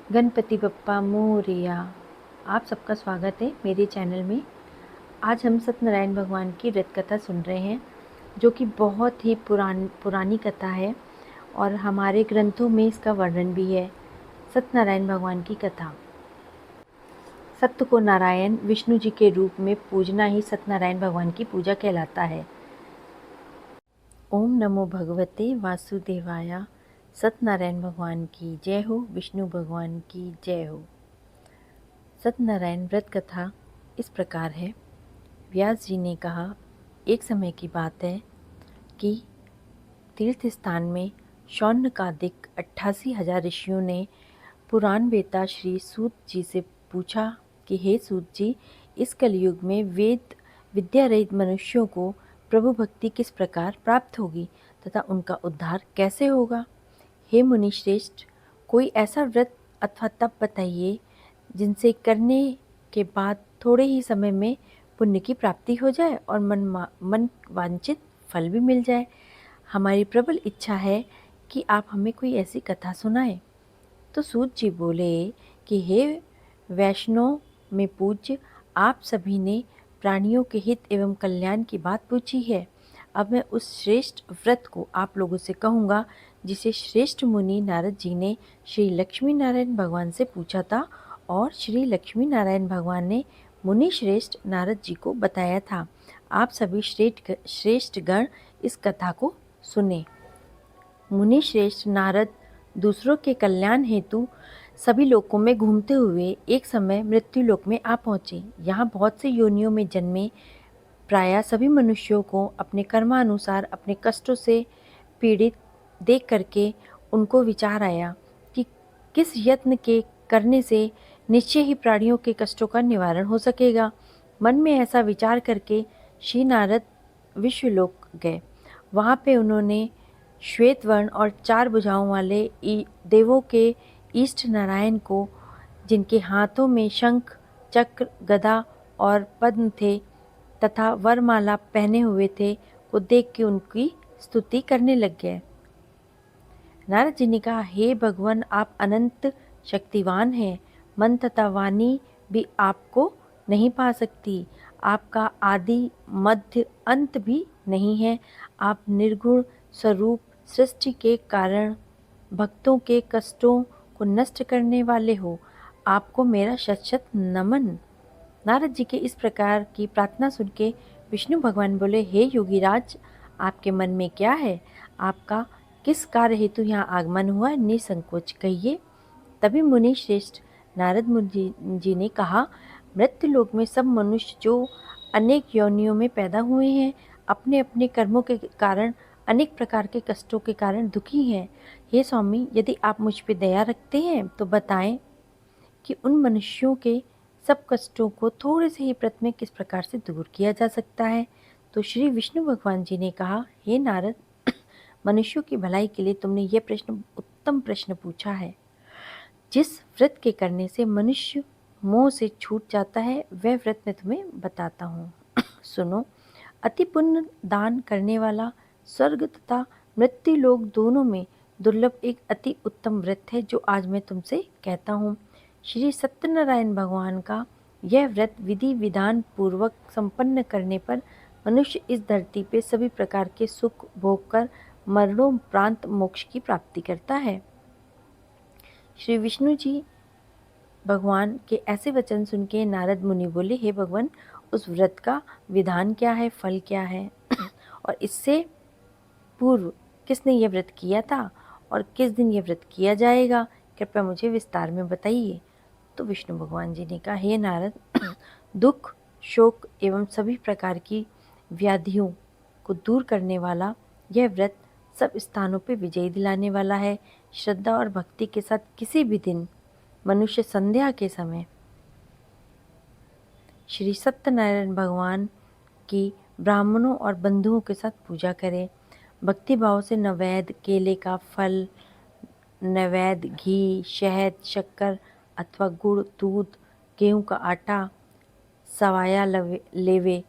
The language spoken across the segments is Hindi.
गणपति बप्पा मोरया। आप सबका स्वागत है मेरे चैनल में। आज हम सत्यनारायण भगवान की व्रत कथा सुन रहे हैं, जो कि बहुत ही पुरानी कथा है और हमारे ग्रंथों में इसका वर्णन भी है। सत्यनारायण भगवान की कथा। सत्य को नारायण विष्णु जी के रूप में पूजना ही सत्यनारायण भगवान की पूजा कहलाता है। ओम नमो भगवते वासुदेवाय। सत्यनारायण भगवान की जय हो, विष्णु भगवान की जय हो। सत्यनारायण व्रत कथा इस प्रकार है। व्यास जी ने कहा, एक समय की बात है कि तीर्थ स्थान में शौनकादिक 88,000 ऋषियों ने पुराण वेता श्री सूत जी से पूछा कि हे सूत जी, इस कलयुग में वेद विद्या रहित मनुष्यों को प्रभु भक्ति किस प्रकार प्राप्त होगी तथा उनका उद्धार कैसे होगा। हे मुनि श्रेष्ठ, कोई ऐसा व्रत अथवा तप बताइए जिनसे करने के बाद थोड़े ही समय में पुण्य की प्राप्ति हो जाए और मन वांछित फल भी मिल जाए। हमारी प्रबल इच्छा है कि आप हमें कोई ऐसी कथा सुनाएं। तो सूत जी बोले कि हे वैष्णव में पूज्य, आप सभी ने प्राणियों के हित एवं कल्याण की बात पूछी है। अब मैं उस श्रेष्ठ व्रत को आप लोगों से कहूँगा जिसे श्रेष्ठ मुनि नारद जी ने श्री लक्ष्मी नारायण भगवान से पूछा था और श्री लक्ष्मी नारायण भगवान ने मुनि श्रेष्ठ नारद जी को बताया था। आप सभी श्रेष्ठ गण इस कथा को सुने। मुनि श्रेष्ठ नारद दूसरों के कल्याण हेतु सभी लोकों में घूमते हुए एक समय मृत्यु लोक में आ पहुँचे। यहाँ बहुत से योनियों में जन्मे प्रायः सभी मनुष्यों को अपने कर्मानुसार अपने कष्टों से पीड़ित देख करके उनको विचार आया कि किस यत्न के करने से निश्चय ही प्राणियों के कष्टों का निवारण हो सकेगा। मन में ऐसा विचार करके श्री नारद विश्वलोक गए। वहाँ पे उन्होंने श्वेत वर्ण और 4 भुजाओं वाले देवों के इष्ट नारायण को, जिनके हाथों में शंख चक्र गदा और पद्म थे तथा वरमाला पहने हुए थे, को देख के उनकी स्तुति करने लग गए। नारद जी ने कहा, हे भगवान, आप अनंत शक्तिवान हैं। मन तथा वाणी भी आपको नहीं पा सकती। आपका आदि मध्य अंत भी नहीं है। आप निर्गुण स्वरूप सृष्टि के कारण भक्तों के कष्टों को नष्ट करने वाले हो। आपको मेरा शत शत नमन। नारद जी के इस प्रकार की प्रार्थना सुन के विष्णु भगवान बोले, हे योगीराज, आपके मन में क्या है? आपका किस कार्य हेतु यहाँ आगमन हुआ? निसंकोच कहिए। तभी मुनि श्रेष्ठ नारद मुनि जी ने कहा, मृत्यु लोक में सब मनुष्य जो अनेक योनियों में पैदा हुए हैं, अपने अपने कर्मों के कारण अनेक प्रकार के कष्टों के कारण दुखी हैं। हे स्वामी, यदि आप मुझ पर दया रखते हैं तो बताएं कि उन मनुष्यों के सब कष्टों को थोड़े से ही व्रत में किस प्रकार से दूर किया जा सकता है। तो श्री विष्णु भगवान जी ने कहा, हे नारद, मनुष्यों की भलाई के लिए तुमने यह प्रश्न उत्तम प्रश्न पूछा है। जिस व्रत के करने से मनुष्य मोह से छूट जाता है, वह व्रत मैं तुम्हें बताता हूँ। सुनो। अति पुण्य दान करने वाला स्वर्ग तथा मृत्यु लोक दोनों में दुर्लभ एक अति उत्तम व्रत है, जो आज मैं तुमसे कहता हूँ। श्री सत्यनारायण भगवान का यह व्रत विधि विधान पूर्वक संपन्न करने पर मनुष्य इस धरती पे सभी प्रकार के सुख भोग कर मरणोपरांत मोक्ष की प्राप्ति करता है। श्री विष्णु जी भगवान के ऐसे वचन सुन के नारद मुनि बोले, हे भगवान, उस व्रत का विधान क्या है, फल क्या है और इससे पूर्व किसने यह व्रत किया था और किस दिन यह व्रत किया जाएगा, कृपया मुझे विस्तार में बताइए। तो विष्णु भगवान जी ने कहा, हे नारद, दुख शोक एवं सभी प्रकार की व्याधियों को दूर करने वाला यह व्रत सब स्थानों पर विजय दिलाने वाला है। श्रद्धा और भक्ति के साथ किसी भी दिन मनुष्य संध्या के समय श्री सत्यनारायण भगवान की ब्राह्मणों और बंधुओं के साथ पूजा करें। भक्ति भाव से नैवेद्य केले का फल, नैवेद्य घी, शहद, शक्कर अथवा गुड़, दूध, गेहूं का आटा, सवाया लेवे।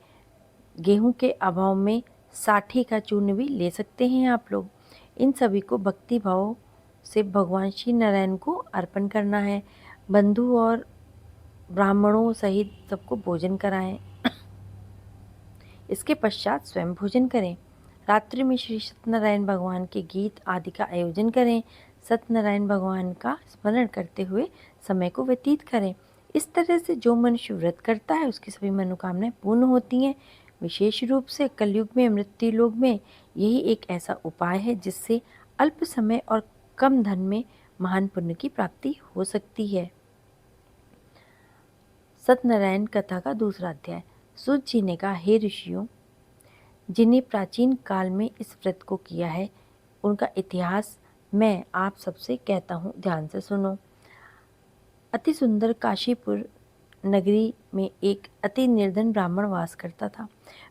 गेहूं के अभाव में साठी का चूर्ण भी ले सकते हैं आप लोग। इन सभी को भक्ति भाव से भगवान श्री नारायण को अर्पण करना है। बंधु और ब्राह्मणों सहित सबको भोजन कराएं। इसके पश्चात स्वयं भोजन करें। रात्रि में श्री सत्यनारायण भगवान के गीत आदि का आयोजन करें। सत्यनारायण भगवान का स्मरण करते हुए समय को व्यतीत करें। इस तरह से जो मनुष्य व्रत करता है उसकी सभी मनोकामनाएं पूर्ण होती हैं। विशेष रूप से कलयुग में, मृत्यु लोक में यही एक ऐसा उपाय है जिससे अल्प समय और कम धन में महान पुण्य की प्राप्ति हो सकती है। सत्यनारायण कथा का दूसरा अध्याय। सूत जी ने कहा, हे ऋषियों, जिन्हें प्राचीन काल में इस व्रत को किया है उनका इतिहास मैं आप सबसे कहता हूँ, ध्यान से सुनो। अति सुंदर काशीपुर नगरी में एक अति निर्धन ब्राह्मण वास करता था।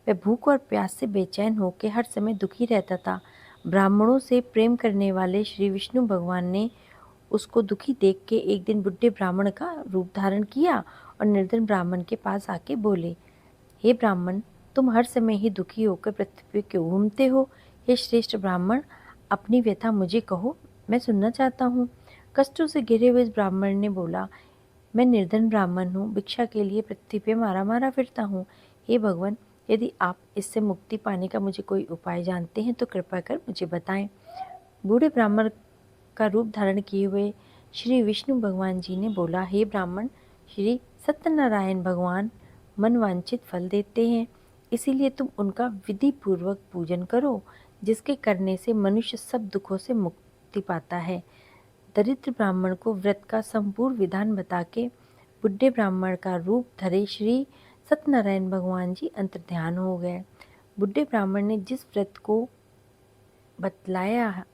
वह भूख और प्यास से बेचैन होकर हर समय दुखी रहता था। ब्राह्मणों से प्रेम करने वाले श्री विष्णु भगवान ने उसको दुखी देख के एक दिन बुढ़े ब्राह्मण का रूप धारण किया और निर्धन ब्राह्मण के पास आके बोले, हे ब्राह्मण, तुम हर समय ही दुखी होकर पृथ्वी पे क्यों घूमते हो? हे श्रेष्ठ ब्राह्मण, अपनी व्यथा मुझे कहो, मैं सुनना चाहता हूँ। कष्टों से घिरे हुए इस ब्राह्मण ने बोला, मैं निर्धन ब्राह्मण हूँ, भिक्षा के लिए पृथ्वी पे मारा मारा फिरता हूँ। हे भगवान, यदि आप इससे मुक्ति पाने का मुझे कोई उपाय जानते हैं तो कृपा कर मुझे बताएं। बूढ़े ब्राह्मण का रूप धारण किए हुए श्री विष्णु भगवान जी ने बोला, हे ब्राह्मण, श्री सत्यनारायण भगवान मनवांछित फल देते हैं, इसीलिए तुम उनका विधि पूर्वक पूजन करो, जिसके करने से मनुष्य सब दुखों से मुक्ति पाता है। दरिद्र ब्राह्मण को व्रत का संपूर्ण विधान बता के बुढ़े ब्राह्मण का रूप धरे श्री सत्यनारायण भगवान जी अंतर्ध्यान हो गए। बुढ़े ब्राह्मण ने जिस व्रत को बतलाया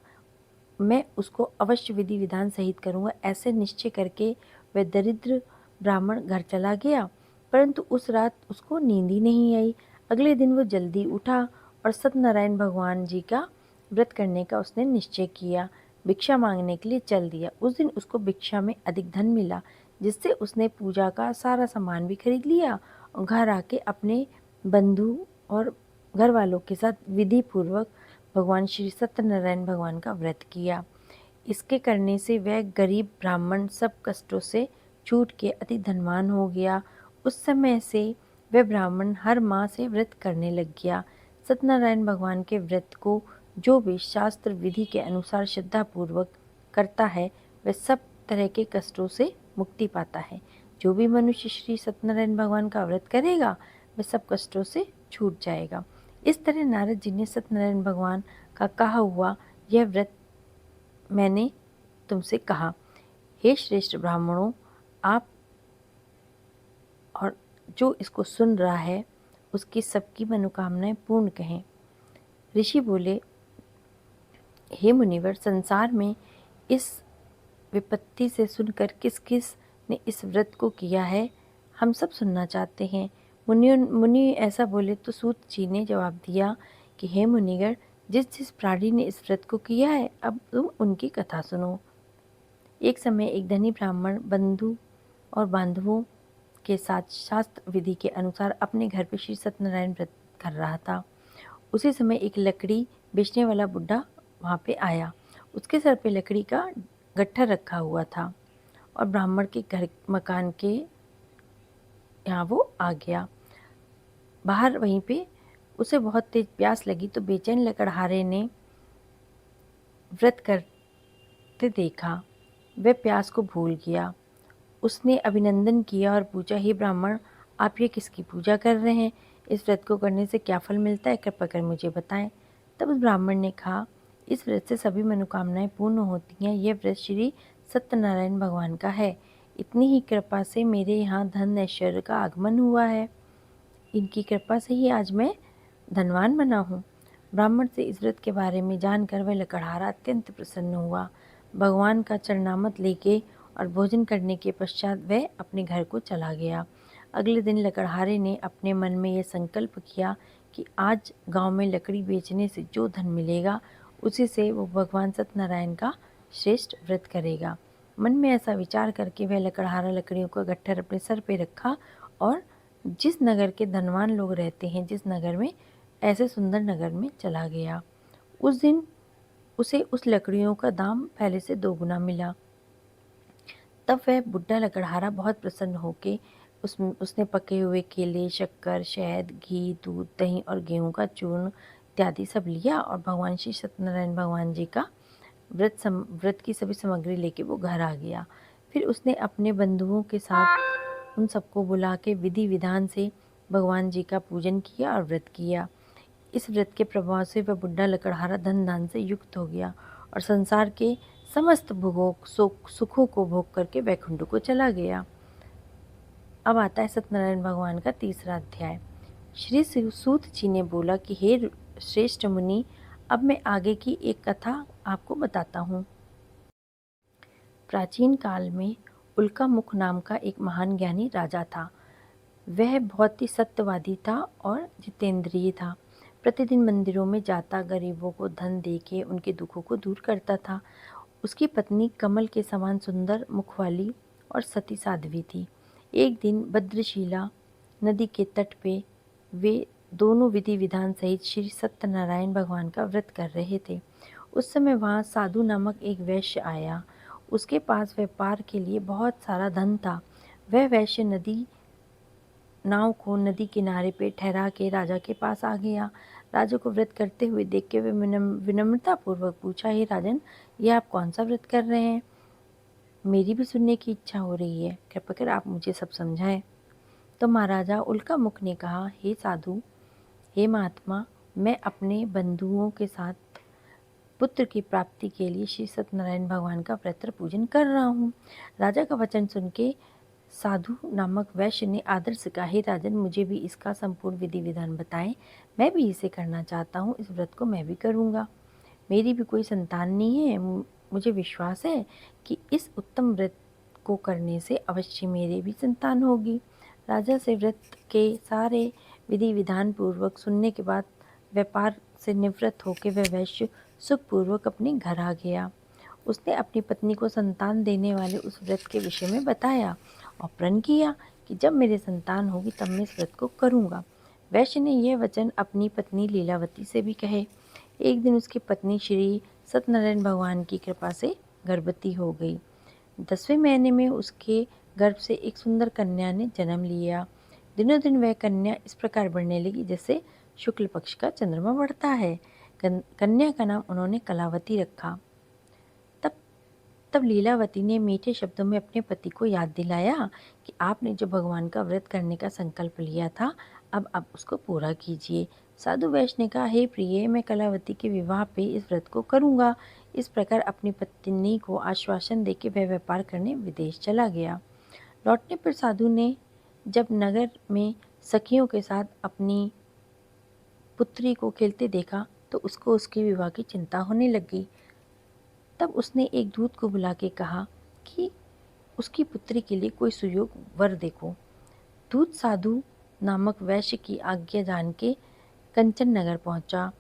मैं उसको अवश्य विधि विधान सहित करूँगा, ऐसे निश्चय करके वह दरिद्र ब्राह्मण घर चला गया। परंतु उस रात उसको नींद ही नहीं आई। अगले दिन वो जल्दी उठा और सत्यनारायण भगवान जी का व्रत करने का उसने निश्चय किया। भिक्षा मांगने के लिए चल दिया। उस दिन उसको भिक्षा में अधिक धन मिला, जिससे उसने पूजा का सारा सामान भी खरीद लिया और घर आके अपने बंधु और घर वालों के साथ विधि पूर्वक भगवान श्री सत्यनारायण भगवान का व्रत किया। इसके करने से वह गरीब ब्राह्मण सब कष्टों से छूट के अति धनवान हो गया। उस समय से वह ब्राह्मण हर माह से व्रत करने लग गया। सत्यनारायण भगवान के व्रत को जो भी शास्त्र विधि के अनुसार श्रद्धा पूर्वक करता है वह सब तरह के कष्टों से मुक्ति पाता है। जो भी मनुष्य श्री सत्यनारायण भगवान का व्रत करेगा वह सब कष्टों से छूट जाएगा। इस तरह नारद जी ने सत्यनारायण भगवान का कहा हुआ यह व्रत मैंने तुमसे कहा। हे श्रेष्ठ ब्राह्मणों, आप और जो इसको सुन रहा है उसकी सबकी मनोकामनाएं पूर्ण कहें। ऋषि बोले, हे मुनिवर, संसार में इस विपत्ति से सुनकर किस किस ने इस व्रत को किया है, हम सब सुनना चाहते हैं। मुनि ऐसा बोले तो सूत जी ने जवाब दिया कि हे मुनिवर, जिस जिस प्राणी ने इस व्रत को किया है अब तुम उनकी कथा सुनो। एक समय एक धनी ब्राह्मण बंधु और बांधवों के साथ शास्त्र विधि के अनुसार अपने घर पर श्री सत्यनारायण व्रत कर रहा था। उसी समय एक लकड़ी बेचने वाला बुढ़ा वहाँ पे आया। उसके सर पे लकड़ी का गट्ठर रखा हुआ था और ब्राह्मण के घर मकान के यहाँ वो आ गया। बाहर वहीं पे उसे बहुत तेज प्यास लगी तो बेचैन लकड़हारे ने व्रत करते देखा। वह प्यास को भूल गया। उसने अभिनंदन किया और पूछा, हे ब्राह्मण, आप ये किसकी पूजा कर रहे हैं? इस व्रत को करने से क्या फल मिलता है, कृपा कर मुझे बताएं। तब उस ब्राह्मण ने कहा, इस व्रत से सभी मनोकामनाएं पूर्ण होती हैं। यह व्रत श्री सत्यनारायण भगवान का है। इतनी ही कृपा से मेरे यहाँ धन ऐश्वर्य का आगमन हुआ है। इनकी कृपा से ही आज मैं धनवान बना हूँ। ब्राह्मण से इस व्रत के बारे में जानकर वह लकड़हारा अत्यंत प्रसन्न हुआ। भगवान का चरणामृत लेके और भोजन करने के पश्चात वह अपने घर को चला गया। अगले दिन लकड़हारे ने अपने मन में यह संकल्प किया कि आज गांव में लकड़ी बेचने से जो धन मिलेगा उसी से वो भगवान सत्यनारायण का श्रेष्ठ व्रत करेगा। मन में ऐसा विचार करके वह लकड़हारा लकड़ियों का गट्ठर अपने सर पे रखा और जिस नगर के धनवान लोग रहते हैं, जिस नगर में, ऐसे सुंदर नगर में चला गया। उस दिन उसे उस लकड़ियों का दाम पहले से 2 गुना मिला। तब वह बुड्ढा लकड़हारा बहुत प्रसन्न होके उसने पके हुए केले, शक्कर, शहद, घी, दूध, दही और गेहूं का चूर्ण इत्यादि सब लिया और भगवान श्री सत्यनारायण भगवान जी का व्रत की सभी सामग्री लेके वो घर आ गया। फिर उसने अपने बंधुओं के साथ उन सबको बुला के विधि विधान से भगवान जी का पूजन किया और व्रत किया। इस व्रत के प्रभाव से वह बुड्ढा लकड़हारा धन धान से युक्त हो गया और संसार के समस्त भोगों सुखों को भोग करके वैकुंठ को चला गया। अब आता है सत्यनारायण भगवान का तीसरा अध्याय। श्री सूत जी ने बोला कि हे श्रेष्ठ मुनि, अब मैं आगे की एक कथा आपको बताता हूँ। प्राचीन काल में उल्कामुख नाम का एक महान ज्ञानी राजा था। वह बहुत ही सत्यवादी था और जितेंद्रिय था। प्रतिदिन मंदिरों में जाता, गरीबों को धन देके उनके दुखों को दूर करता था। उसकी पत्नी कमल के समान सुंदर मुख वाली और सती साध्वी थी। एक दिन भद्रशिला नदी के तट पे वे दोनों विधि विधान सहित श्री सत्यनारायण भगवान का व्रत कर रहे थे। उस समय वहाँ साधु नामक एक वैश्य आया। उसके पास व्यापार के लिए बहुत सारा धन था। वह वैश्य नाव को नदी किनारे पे ठहरा के राजा के पास आ गया। राजा को व्रत करते हुए देख के वे विनम्रता पूर्वक पूछा, हे राजन, ये आप कौन सा व्रत कर रहे हैं? मेरी भी सुनने की इच्छा हो रही है, कृपया कर आप मुझे सब समझाएं। तो महाराजा उल्कामुख ने कहा, हे साधु, हे महात्मा, मैं अपने बंधुओं के साथ पुत्र की प्राप्ति के लिए श्री सत्यनारायण भगवान का व्रत पूजन कर रहा हूँ। राजा का वचन सुन के साधु नामक वैश्य ने आदर से कहा, हे राजन, मुझे भी इसका संपूर्ण विधि विधान बताएं। मैं भी इसे करना चाहता हूँ। इस व्रत को मैं भी करूँगा। मेरी भी कोई संतान नहीं है। मुझे विश्वास है कि इस उत्तम व्रत को करने से अवश्य मेरे भी संतान होगी। राजा से व्रत के सारे विधि विधान पूर्वक सुनने के बाद व्यापार से निवृत्त होकर वह वैश्य सुखपूर्वक अपने घर आ गया। उसने अपनी पत्नी को संतान देने वाले उस व्रत के विषय में बताया और प्रण किया कि जब मेरे संतान होगी तब मैं इस व्रत को करूँगा। वैश्य ने यह वचन अपनी पत्नी लीलावती से भी कहे। एक दिन उसकी पत्नी श्री सत्यनारायण भगवान की कृपा से गर्भवती हो गई। 10वें महीने में उसके गर्भ से एक सुंदर कन्या ने जन्म लिया। दिनों दिन वह कन्या इस प्रकार बढ़ने लगी जैसे शुक्ल पक्ष का चंद्रमा बढ़ता है। कन्या का नाम उन्होंने कलावती रखा। तब लीलावती ने मीठे शब्दों में अपने पति को याद दिलाया कि आपने जो भगवान का व्रत करने का संकल्प लिया था, अब आप उसको पूरा कीजिए। साधु वैश्य ने कहा, हे प्रिय, मैं कलावती के विवाह पे इस व्रत को करूँगा। इस प्रकार अपनी पत्नी को आश्वासन देके वह व्यापार करने विदेश चला गया। लौटने पर साधु ने जब नगर में सखियों के साथ अपनी पुत्री को खेलते देखा तो उसको उसके विवाह की चिंता होने लगी। तब उसने एक दूत को बुला के कहा कि उसकी पुत्री के लिए कोई सुयोग वर देखो। दूत साधु नामक वैश्य की आज्ञा जान के कंचन नगर पहुंचा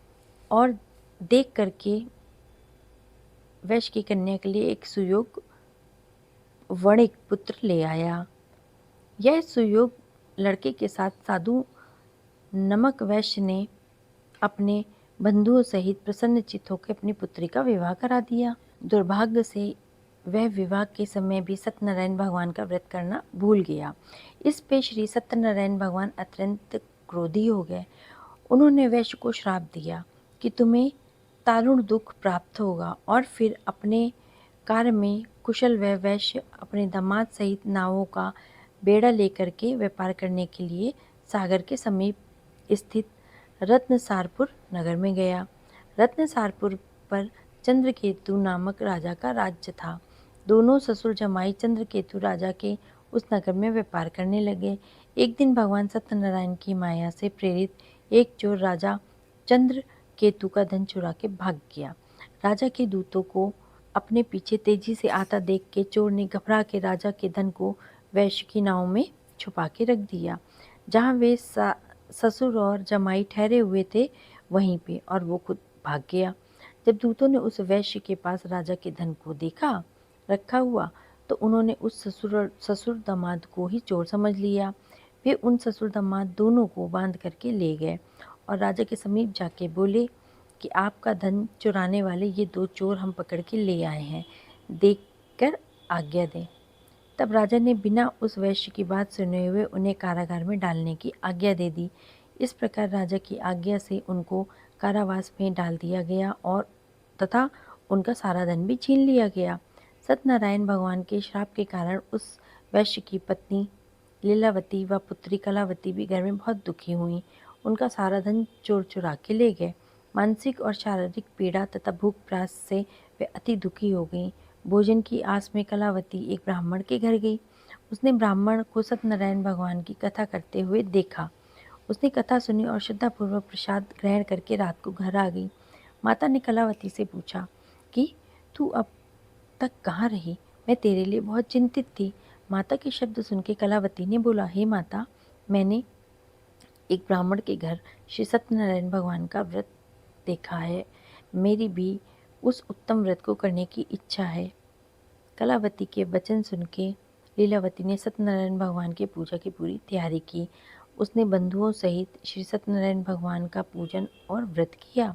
और देख करके वैश्य की कन्या के लिए एक सुयोग वणिक पुत्र ले आया। यह सुयोग लड़के के साथ साधु नमक वैश्य ने अपने बंधुओं सहित प्रसन्नचित्त होकर अपनी पुत्री का विवाह करा दिया। दुर्भाग्य से वह विवाह के समय भी सत्यनारायण भगवान का व्रत करना भूल गया। इस पे श्री सत्यनारायण भगवान अत्यंत क्रोधी हो गए। उन्होंने वैश्य को श्राप दिया कि तुम्हें दारुण दुख प्राप्त होगा और फिर अपने कार्य में कुशल वह वैश्य अपने दामाद सहित नावों का बेड़ा लेकर के व्यापार करने के लिए सागर के समीप स्थित रत्नसारपुर नगर में गया। रत्नसारपुर पर चंद्रकेतु नामक राजा का राज्य था। दोनों ससुर जमाई चंद्रकेतु राजा के उस नगर में व्यापार करने लगे। एक दिन भगवान सत्यनारायण की माया से प्रेरित एक चोर राजा चंद्रकेतु का धन चुरा के भाग गया। राजा के दूतों को अपने पीछे तेजी से आता देख के चोर ने घबरा के राजा के धन को वैश्य की नाव में छुपा के रख दिया, जहाँ वे ससुर और जमाई ठहरे हुए थे वहीं पे, और वो खुद भाग गया। जब दूतों ने उस वैश्य के पास राजा के धन को देखा रखा हुआ तो उन्होंने उस ससुर दामाद को ही चोर समझ लिया। वे उन ससुर दामाद दोनों को बांध करके ले गए और राजा के समीप जाके बोले कि आपका धन चुराने वाले ये 2 चोर हम पकड़ के ले आए हैं, देखकर आज्ञा दें। तब राजा ने बिना उस वैश्य की बात सुने हुए उन्हें कारागार में डालने की आज्ञा दे दी। इस प्रकार राजा की आज्ञा से उनको कारावास में डाल दिया गया और तथा उनका सारा धन भी छीन लिया गया। सत्यनारायण भगवान के श्राप के कारण उस वैश्य की पत्नी लीलावती व पुत्री कलावती भी घर में बहुत दुखी हुईं। उनका सारा धन चोर चुरा के ले गए। मानसिक और शारीरिक पीड़ा तथा भूख प्यास से वे अति दुखी हो गईं। भोजन की आस में कलावती एक ब्राह्मण के घर गई। उसने ब्राह्मण को सत्यनारायण भगवान की कथा करते हुए देखा। उसने कथा सुनी और श्रद्धापूर्वक प्रसाद ग्रहण करके रात को घर आ गई। माता ने कलावती से पूछा कि तू अब तक कहाँ रही? मैं तेरे लिए बहुत चिंतित थी। माता के शब्द सुन के कलावती ने बोला, हे माता, मैंने एक ब्राह्मण के घर श्री सत्यनारायण भगवान का व्रत देखा है। मेरी भी उस उत्तम व्रत को करने की इच्छा है। कलावती के वचन सुन के लीलावती ने सत्यनारायण भगवान की पूजा की पूरी तैयारी की। उसने बंधुओं सहित श्री सत्यनारायण भगवान का पूजन और व्रत किया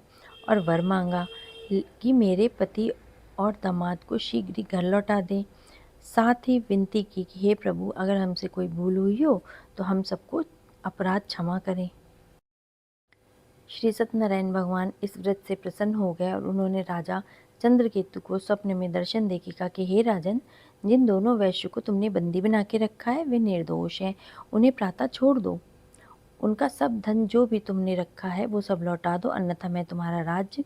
और वर मांगा कि मेरे पति और दामाद को शीघ्र ही घर लौटा दें। साथ ही विनती की कि हे प्रभु, अगर हमसे कोई भूल हुई हो तो हम सबको अपराध क्षमा करें। श्री सत्यनारायण भगवान इस व्रत से प्रसन्न हो गए और उन्होंने राजा चंद्रकेतु को स्वप्न में दर्शन देके कहा कि हे राजन, जिन दोनों वैश्यों को तुमने बंदी बना के रखा है वे निर्दोष हैं, उन्हें प्रातः छोड़ दो। उनका सब धन जो भी तुमने रखा है वो सब लौटा दो, अन्यथा मैं तुम्हारा राज्य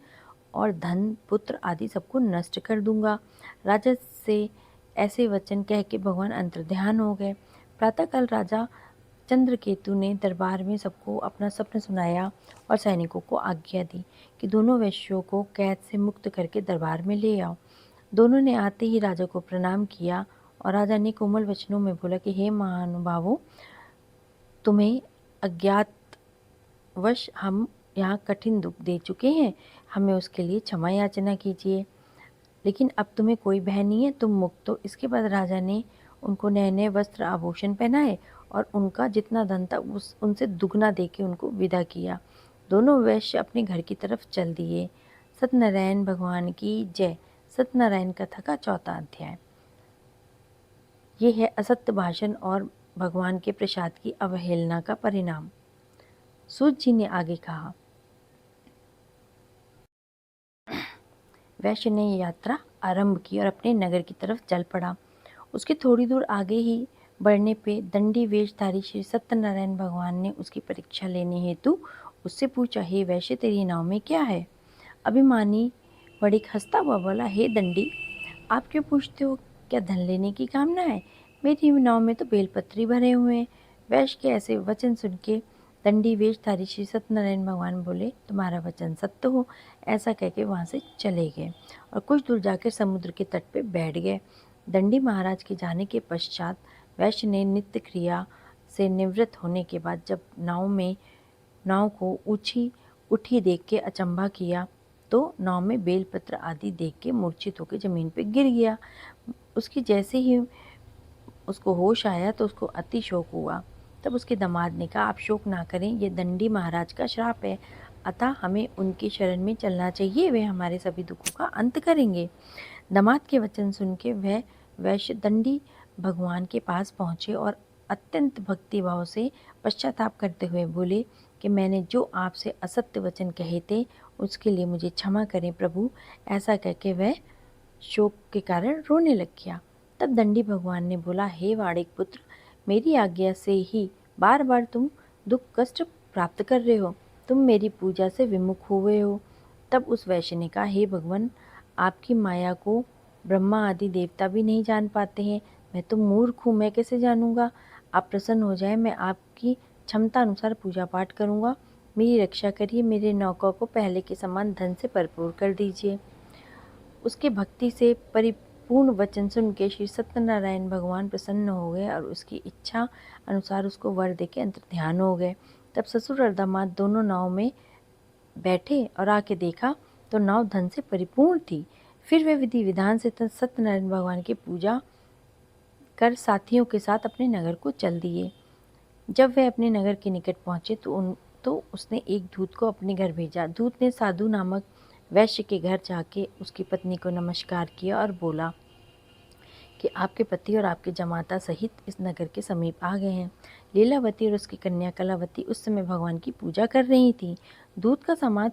और धन पुत्र आदि सबको नष्ट कर दूंगा। राजा से ऐसे वचन कह के भगवान अंतर्ध्यान हो गए। प्रातःकाल राजा चंद्रकेतु ने दरबार में सबको अपना स्वप्न सुनाया और सैनिकों को आज्ञा दी कि दोनों वैश्यों को कैद से मुक्त करके दरबार में ले आओ। दोनों ने आते ही राजा को प्रणाम किया और राजा ने कोमल वचनों में बोला कि हे महानुभावों, तुम्हें अज्ञातवश हम यहाँ कठिन दुख दे चुके हैं, हमें उसके लिए क्षमा याचना कीजिए। लेकिन अब तुम्हें कोई भय नहीं है, तुम मुक्त हो। इसके बाद राजा ने उनको नए नए वस्त्र आभूषण पहनाए और उनका जितना धन था उनसे दुगना देके उनको विदा किया। दोनों वैश्य अपने घर की तरफ चल दिए। सत्यनारायण भगवान की जय। सत्यनारायण कथा का 4था अध्याय। ये है असत्य भाषण और भगवान के प्रसाद की अवहेलना का परिणाम। सूत जी ने आगे कहा, वैश्य ने यात्रा आरंभ की और अपने नगर की तरफ चल पड़ा। उसके थोड़ी दूर आगे ही बढ़ने पे दंडी वेशधारी श्री सत्यनारायण भगवान ने उसकी परीक्षा लेने हेतु उससे पूछा, हे वैश्य, तेरी नाव में क्या है? अभिमानी वणिक हंसता हुआ बोला, हे दंडी, आप क्यों पूछते हो? क्या धन लेने की कामना है? मेरी नाव में तो बेलपत्री भरे हुए हैं। वैश्य के ऐसे वचन सुन के दंडी वेशधारी श्री सत्यनारायण भगवान बोले, तुम्हारा वचन सत्य हो। ऐसा कह के वहाँ से चले गए और कुछ दूर जाकर समुद्र के तट पे बैठ गए। दंडी महाराज के जाने के पश्चात वैश्य ने नित्य क्रिया से निवृत्त होने के बाद जब नाव को उठी देख के अचंभा किया तो नाव में बेलपत्र आदि देख के मूर्छित होकर जमीन पे गिर गया। उसकी जैसे ही उसको होश आया तो उसको अति शोक हुआ। तब उसके दामाद ने कहा, आप शोक ना करें, ये दंडी महाराज का श्राप है, अतः हमें उनकी शरण में चलना चाहिए, वे हमारे सभी दुखों का अंत करेंगे। दामाद के वचन सुन के वह वैश्य दंडी भगवान के पास पहुँचे और अत्यंत भक्तिभाव से पश्चाताप करते हुए बोले कि मैंने जो आपसे असत्य वचन कहे थे उसके लिए मुझे क्षमा करें प्रभु। ऐसा कहकर वह शोक के कारण रोने लग गया। तब दंडी भगवान ने बोला, हे वाणिक पुत्र, मेरी आज्ञा से ही बार बार तुम दुख कष्ट प्राप्त कर रहे हो, तुम मेरी पूजा से विमुख हुए हो। तब उस वैश्य ने कहा, हे भगवान, आपकी माया को ब्रह्मा आदि देवता भी नहीं जान पाते हैं, मैं तो मूर्ख हूँ, मैं कैसे जानूंगा? आप प्रसन्न हो जाए, मैं आपकी क्षमता अनुसार पूजा पाठ करूँगा। मेरी रक्षा करिए, मेरे नौका को पहले के समान धन से भरपूर कर दीजिए। उसके भक्ति से परिपूर्ण वचन सुन के श्री सत्यनारायण भगवान प्रसन्न हो गए और उसकी इच्छा अनुसार उसको वर दे के अंतर्ध्यान हो गए। तब ससुर और दामाद दोनों नाव में बैठे और आके देखा तो नाव धन से परिपूर्ण थी। फिर वे विधि विधान से सत्यनारायण भगवान की पूजा कर साथियों के साथ अपने नगर को चल दिए। जब वे अपने नगर के निकट पहुँचे तो तो उसने एक दूत को अपने घर भेजा। दूत ने साधु नामक वैश्य के घर जाके उसकी पत्नी को नमस्कार किया और बोला कि आपके पति और आपके जमाता सहित इस नगर के समीप आ गए हैं। लीलावती और उसकी कन्या कलावती उस समय भगवान की पूजा कर रही थी। दूत का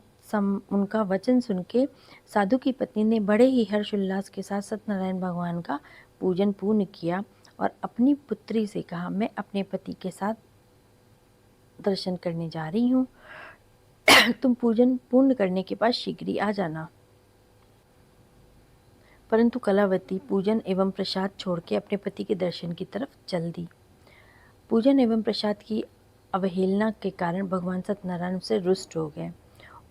उनका वचन सुन के साधु की पत्नी ने बड़े ही हर्षोल्लास के साथ सत्यनारायण भगवान का पूजन पूर्ण किया और अपनी पुत्री से कहा, मैं अपने पति के साथ दर्शन करने जा रही हूँ। तुम पूजन पूर्ण करने के बाद शीघ्र ही आ जाना। परंतु कलावती पूजन एवं प्रसाद छोड़ के अपने पति के दर्शन की तरफ चल दी। पूजन एवं प्रसाद की अवहेलना के कारण भगवान सत्यनारायण उससे रुष्ट हो गए।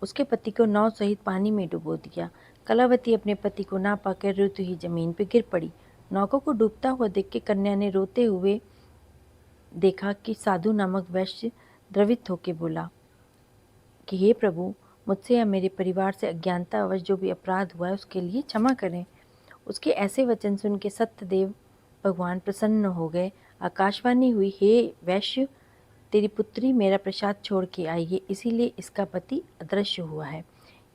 उसके पति को नाव सहित पानी में डुबो दिया। कलावती अपने पति को ना पाकर रोती हुई जमीन पर गिर पड़ी। नौका को डूबता हुआ देख के कन्या ने रोते हुए देखा कि साधु नामक वैश्य द्रवित होकर बोला कि हे प्रभु, मुझसे या मेरे परिवार से अज्ञानतावश जो भी अपराध हुआ है उसके लिए क्षमा करें। उसके ऐसे वचन सुन के सत्यदेव भगवान प्रसन्न हो गए। आकाशवाणी हुई, हे वैश्य, तेरी पुत्री मेरा प्रसाद छोड़ के आई है, इसीलिए इसका पति अदृश्य हुआ है।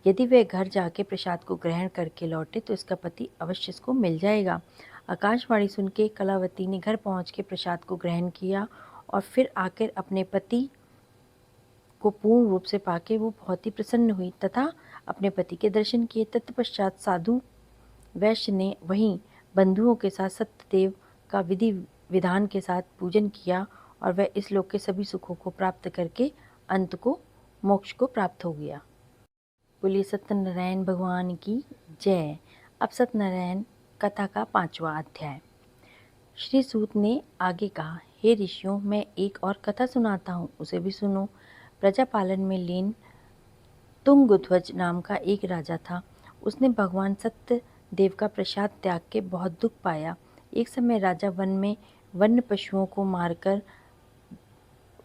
यदि वह घर जाके प्रसाद को ग्रहण करके लौटे तो इसका पति अवश्य इसको मिल जाएगा। आकाशवाणी सुन के कलावती ने घर पहुंच के प्रसाद को ग्रहण किया और फिर आकर अपने पति को पूर्ण रूप से पाके वो बहुत ही प्रसन्न हुई तथा अपने पति के दर्शन किए। तत्पश्चात साधु वैश्य ने वहीं बंधुओं के साथ सत्यदेव का विधि विधान के साथ पूजन किया और वह इस लोक के सभी सुखों को प्राप्त करके अंत को मोक्ष को प्राप्त हो गया। बोलिए सत्यनारायण भगवान की जय। अब सत्यनारायण कथा का 5वां अध्याय। श्री सूत ने आगे कहा, हे ऋषियों, मैं एक और कथा सुनाता हूँ, उसे भी सुनो। प्रजापालन में लीन तुंगध्वज नाम का एक राजा था। उसने भगवान सत्य देव का प्रसाद त्याग के बहुत दुख पाया। एक समय राजा वन में वन्य पशुओं को मारकर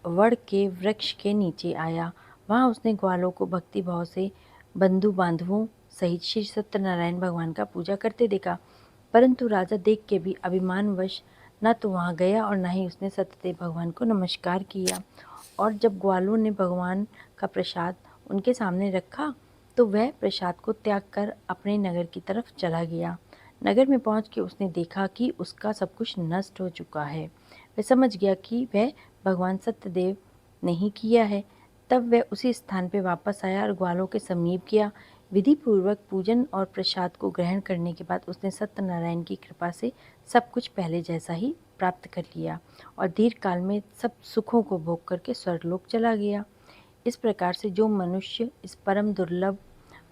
वड़ के वृक्ष के नीचे आया। वहां उसने ग्वालों को भक्ति भाव से बंधु बांधवों सहित श्री सत्यनारायण भगवान का पूजा करते देखा। परंतु राजा देख के भी अभिमानवश न तो वहां गया और न ही उसने सत्यदेव भगवान को नमस्कार किया। और जब ग्वालों ने भगवान का प्रसाद उनके सामने रखा तो वह प्रसाद को त्याग कर अपने नगर की तरफ चला गया। नगर में पहुंच के उसने देखा कि उसका सब कुछ नष्ट हो चुका है। वह समझ गया कि वह भगवान सत्यदेव ने ही किया है। तब वह उसी स्थान पर वापस आया और ग्वालों के समीप गया। विधि पूर्वक पूजन और प्रसाद को ग्रहण करने के बाद उसने सत्यनारायण की कृपा से सब कुछ पहले जैसा ही प्राप्त कर लिया और दीर्घ काल में सब सुखों को भोग करके स्वर्गलोक चला गया। इस प्रकार से जो मनुष्य इस परम दुर्लभ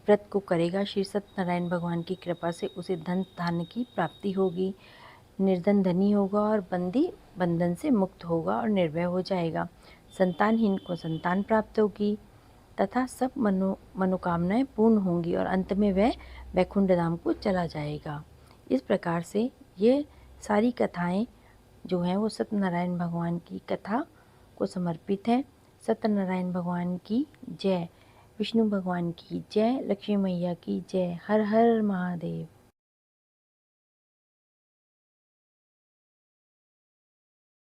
व्रत को करेगा, श्री सत्यनारायण भगवान की कृपा से उसे धन धान्य की प्राप्ति होगी, निर्धन धनी होगा और बंदी बंधन से मुक्त होगा और निर्भय हो जाएगा। संतानहीन को संतान प्राप्त होगी तथा सब मनोकामनाएं पूर्ण होंगी और अंत में वह वैकुंठ धाम को चला जाएगा। इस प्रकार से ये सारी कथाएं जो हैं वो सत्यनारायण भगवान की कथा को समर्पित हैं। सत्यनारायण भगवान की जय। विष्णु भगवान की जय। लक्ष्मी मैया की जय। हर हर महादेव।